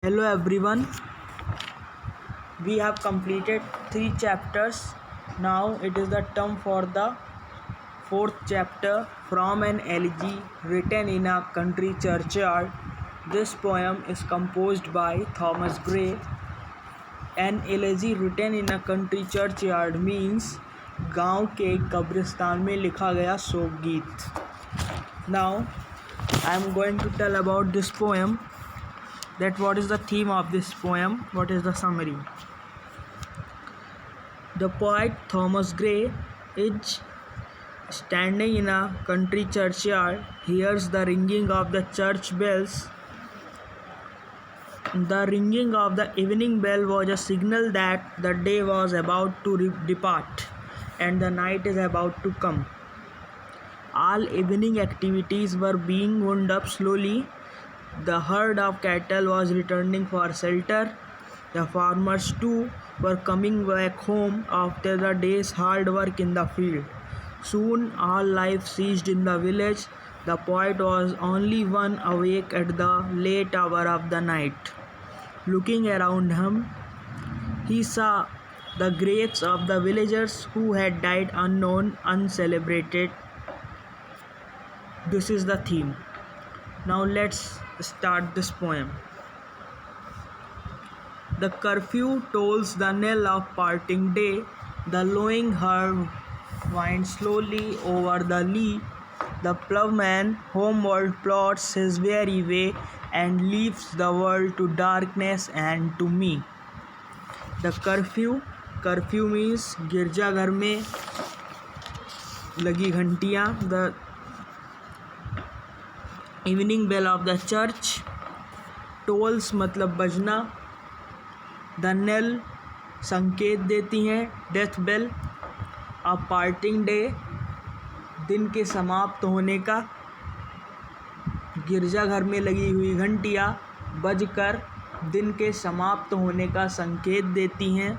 Hello everyone, we have completed 3 chapters. Now it is the term for the 4th chapter, From an Elegy written in a country churchyard. This poem is composed by Thomas Gray. An elegy written in a country churchyard means गांव के कब्रिस्तान में लिखा गया शोक गीत. Now I am going to tell about this poem. That what is the theme of this poem, what is the summary. The poet Thomas Gray is standing in a country churchyard, hears the ringing of the church bells. The ringing of the evening bell was a signal that the day was about to depart and the night is about to come. All evening activities were being wound up slowly. The herd of cattle was returning for shelter. The farmers too were coming back home after the day's hard work in the field. Soon all life ceased in the village. The poet was only one awake at the late hour of the night. Looking around him, he saw the graves of the villagers who had died unknown, uncelebrated. This is the theme. Now let's start this poem. The curfew tolls the knell of parting day. The lowing herd winds slowly over the lea. The plowman homeward plods his weary way and leaves the world to darkness and to me. The curfew means गिरजाघर में लगी घंटियाँ. The evening bell of the church. Tolls मतलब बजना. The knell संकेत देती हैं. Death bell. A parting day दिन के समाप्त होने का. गिरजाघर में लगी हुई घंटियाँ बजकर दिन के समाप्त होने का संकेत देती हैं.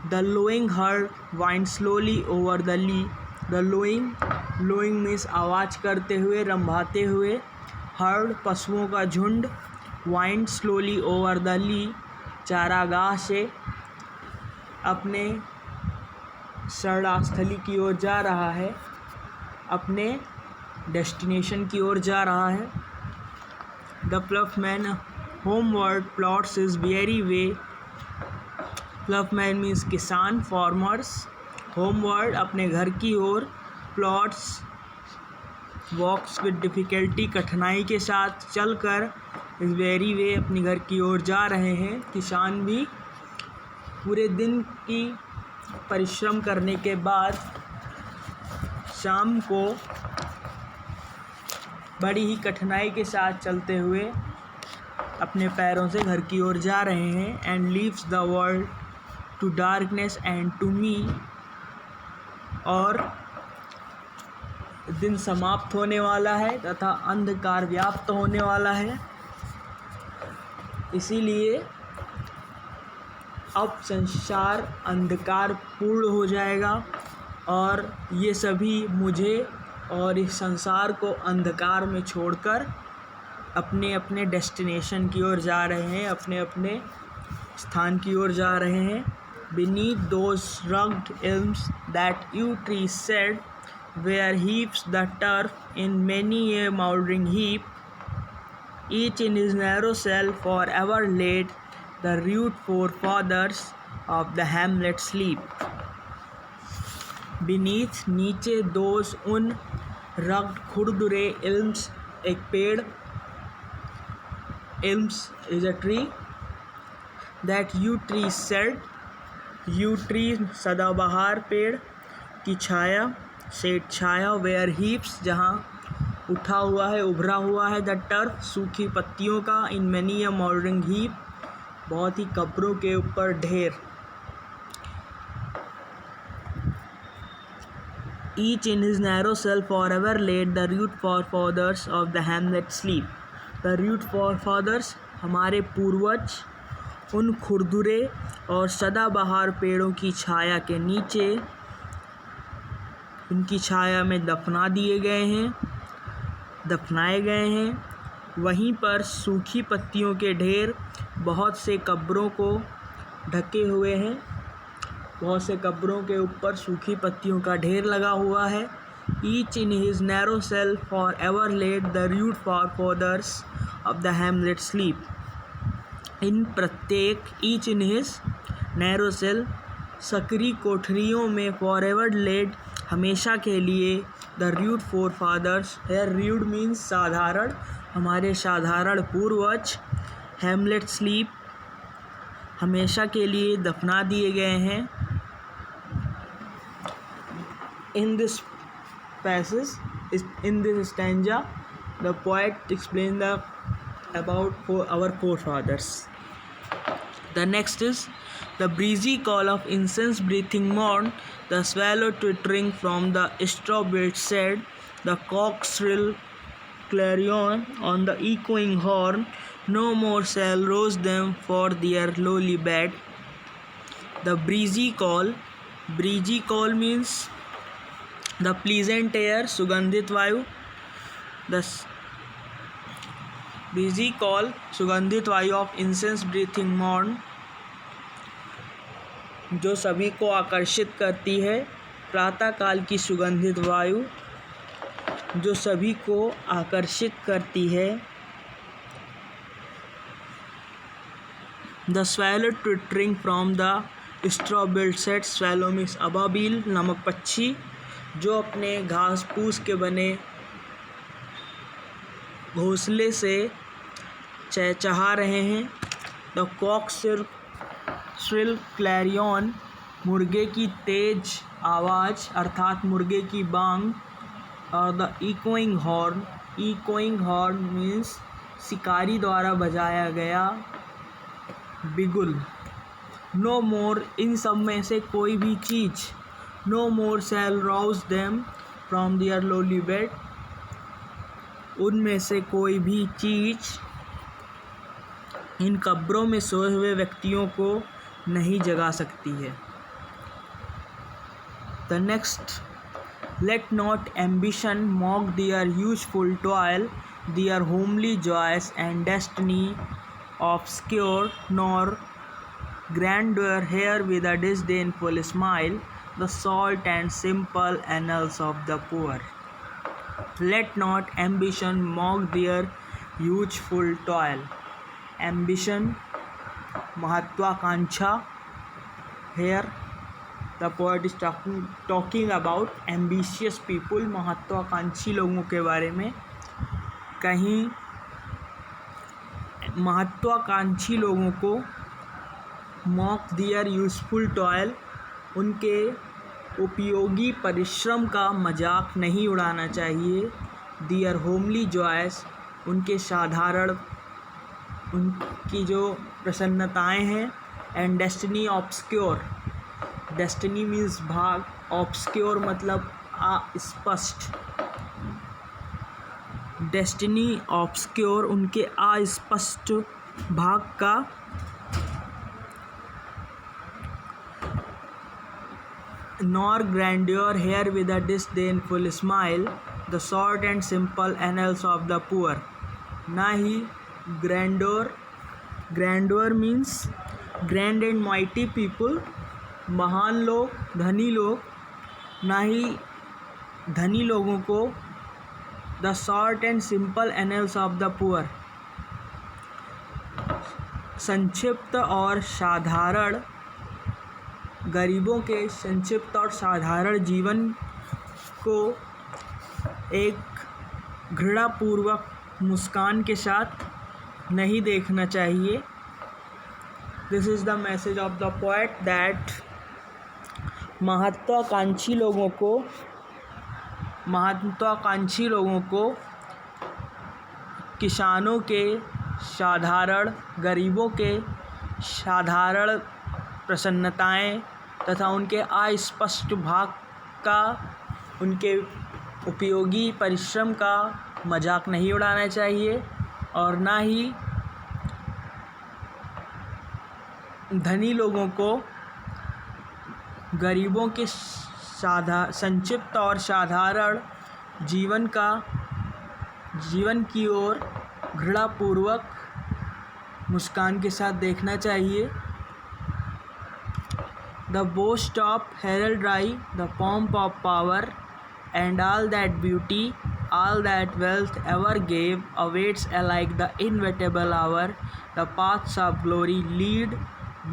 The lowing herd wind slowly over the lea. The lowing means आवाज़ करते हुए, रंभाते हुए. हर्ड पशुओं का झुंड. Wind slowly over the lea चारागाह से अपने शरणास्थली की ओर जा रहा है, अपने डेस्टिनेशन की ओर जा रहा है. The ploughman homeward plods his weary way. Ploughman means किसान, फार्मर्स. होमवर्ड अपने घर की ओर. प्लॉट्स वॉक्स विद डिफ़िकल्टी कठिनाई के साथ चलकर. इस वेरी वे अपनी घर की ओर जा रहे हैं. किसान भी पूरे दिन की परिश्रम करने के बाद शाम को बड़ी ही कठिनाई के साथ चलते हुए अपने पैरों से घर की ओर जा रहे हैं. And leaves the world to darkness and to me. और दिन समाप्त होने वाला है तथा अंधकार व्याप्त होने वाला है. इसीलिए अब संसार अंधकार पूर्ण हो जाएगा और ये सभी मुझे और इस संसार को अंधकार में छोड़कर अपने अपने डेस्टिनेशन की ओर जा रहे हैं, अपने अपने स्थान की ओर जा रहे हैं. Beneath those rugged elms that yew trees said, where heaps the turf in many a mouldering heap, each in his narrow cell forever laid, the rude forefathers of the hamlet sleep. Beneath नीचे those उन rugged खुरदुरे elms एक पेड़. Elms is a tree. That yew trees said, yew tree सदाबहार पेड़ की छाया. Shade छाया. Where heaps जहाँ उठा हुआ है, उभरा हुआ है. द टर्फ सूखी पत्तियों का. इन मैनी अ मॉडरिंग हीप बहुत ही कब्रों के ऊपर ढेर. Each in his narrow cell for ever laid the rude forefathers of the hamlet sleep. The rude forefathers हमारे पूर्वज उन खुरदुरे और सदाबहार पेड़ों की छाया के नीचे, उनकी छाया में दफनाए गए हैं. वहीं पर सूखी पत्तियों के ढेर बहुत से कब्रों को ढके हुए हैं। बहुत से कब्रों के ऊपर सूखी पत्तियों का ढेर लगा हुआ है। Each in his narrow cell for ever laid the rude forefathers of the hamlet sleep. इन प्रत्येक each in his narrow cell सकरी कोठरियों में फॉर एवर लेट हमेशा के लिए द रूड फोर फादर्स है। रूड मीन्स साधारण, हमारे साधारण पूर्वज हैमलेट स्लीप हमेशा के लिए दफना दिए गए हैं। In this passage, in this stanza, the poet explains about our forefathers. The next is the breezy call of incense-breathing morn, the swallow twittering from the straw-built shed, the cock's shrill clarion on the echoing horn. No more shall rouse them for their lowly bed. The breezy call means the pleasant air, सुगंधित वायु। The breezy call, सुगंधित वायु of incense breathing morn, जो सभी को आकर्षित करती है। प्रातःकाल की सुगंधित वायु जो सभी को आकर्षित करती है। The swallow twittering from the straw-built shed, swallow means Ababeel, नमक पक्षी, जो अपने घास फूस के बने घोंसले से चहचहा रहे हैं। द कॉक श्रिल क्लैरियन, मुर्गे की तेज आवाज़ अर्थात मुर्गे की बांग। और द इकोइंग हॉर्न मीन्स शिकारी द्वारा बजाया गया बिगुल। नो मोर, इन सब में से कोई भी चीज़। No more shall rouse them from their lowly bed, उनमें से कोई भी चीज़ इन कब्रों में सोए हुए व्यक्तियों को नहीं जगा सकती है। The next, let not ambition mock their useful toil, their homely joys and destiny obscure, nor grandeur here with a disdainful smile the salt and simple annals of the poor. Let not ambition mock their youthful toil. Ambition, महत्वाकांक्षा। Here the poet is talking about ambitious people, महत्वाकांक्षी लोगों के बारे में। कहीं महत्वाकांक्षी लोगों को mock their useful toil, उनके उपयोगी परिश्रम का मजाक नहीं उड़ाना चाहिए। दियर होमली जॉयस, उनके साधारण उनकी जो प्रसन्नताएं हैं। And destiny obscure, destiny means भाग, ऑब्सक्योर मतलब अस्पष्ट। डेस्टिनी ऑब्सक्योर, उनके अस्पष्ट भाग का। Nor grandeur here with a disdainful smile, the short and simple annals of the poor. ना ही grandeur means grand and mighty people, महान लोग, धनी लोग, ना ही धनी लोगों को the short and simple annals of the poor, संक्षिप्त और साधारण गरीबों के संक्षिप्त और साधारण जीवन को एक घृणापूर्वक मुस्कान के साथ नहीं देखना चाहिए। This is the message of the poet that महत्वाकांक्षी लोगों को किसानों के साधारण, गरीबों के साधारण प्रसन्नताएं तथा उनके अस्पष्ट भाग का, उनके उपयोगी परिश्रम का मजाक नहीं उड़ाना चाहिए। और ना ही धनी लोगों को गरीबों के संक्षिप्त और साधारण जीवन की ओर घृणापूर्वक मुस्कान के साथ देखना चाहिए। The boast of heraldry, the pomp of power, and all that beauty, all that wealth ever gave, awaits alike the inevitable hour. The paths of glory lead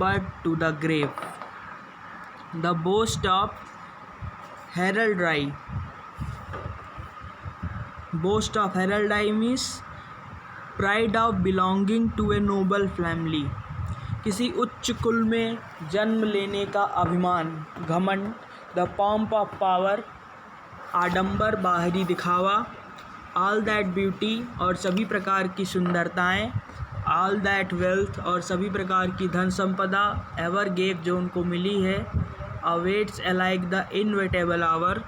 but to the grave. The boast of heraldry. Boast of heraldry means pride of belonging to a noble family. किसी उच्च कुल में जन्म लेने का अभिमान, घमंड। The pomp of power, आडंबर, बाहरी दिखावा। ऑल दैट ब्यूटी, और सभी प्रकार की सुंदरताएं। ऑल दैट वेल्थ, और सभी प्रकार की धन संपदा। एवर गेव, जो उनको मिली है। Awaits alike the inevitable hour.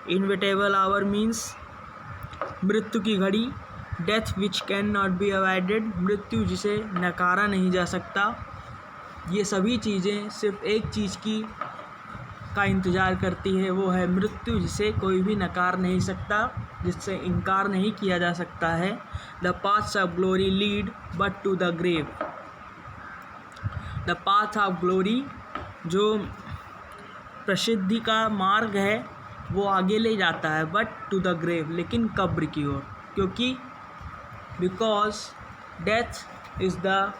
Inevitable hour means मृत्यु की घड़ी। Death which can not be avoided, मृत्यु जिसे नकारा नहीं जा सकता। ये सभी चीज़ें सिर्फ एक चीज़ का इंतज़ार करती है, वो है मृत्यु, जिसे कोई भी नकार नहीं सकता, जिससे इनकार नहीं किया जा सकता है। The paths of glory lead but to the grave. The path of glory, जो प्रसिद्धि का मार्ग है, वो आगे ले जाता है, बट टू द ग्रेव, लेकिन कब्र की ओर, क्योंकि because death is the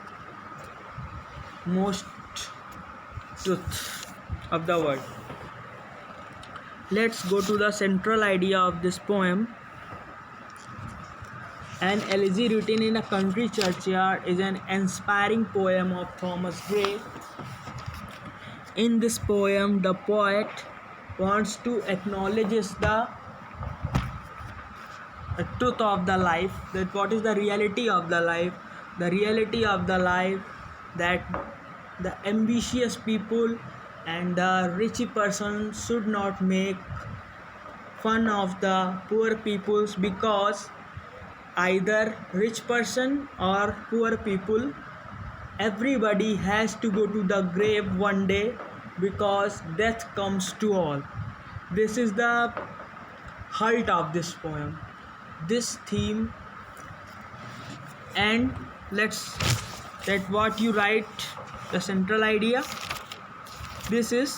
most truth of the world. Let's go to the central idea of this poem. An elegy written in a country churchyard is an inspiring poem of Thomas Gray. In this poem, the poet wants to acknowledge the truth of the life, that what is the reality of the life. The reality of the life that the ambitious people and the rich person should not make fun of the poor peoples, because either rich person or poor people, everybody has to go to the grave one day, because death comes to all. This is the heart of this poem, this theme. And let's that what you write, the central idea. This is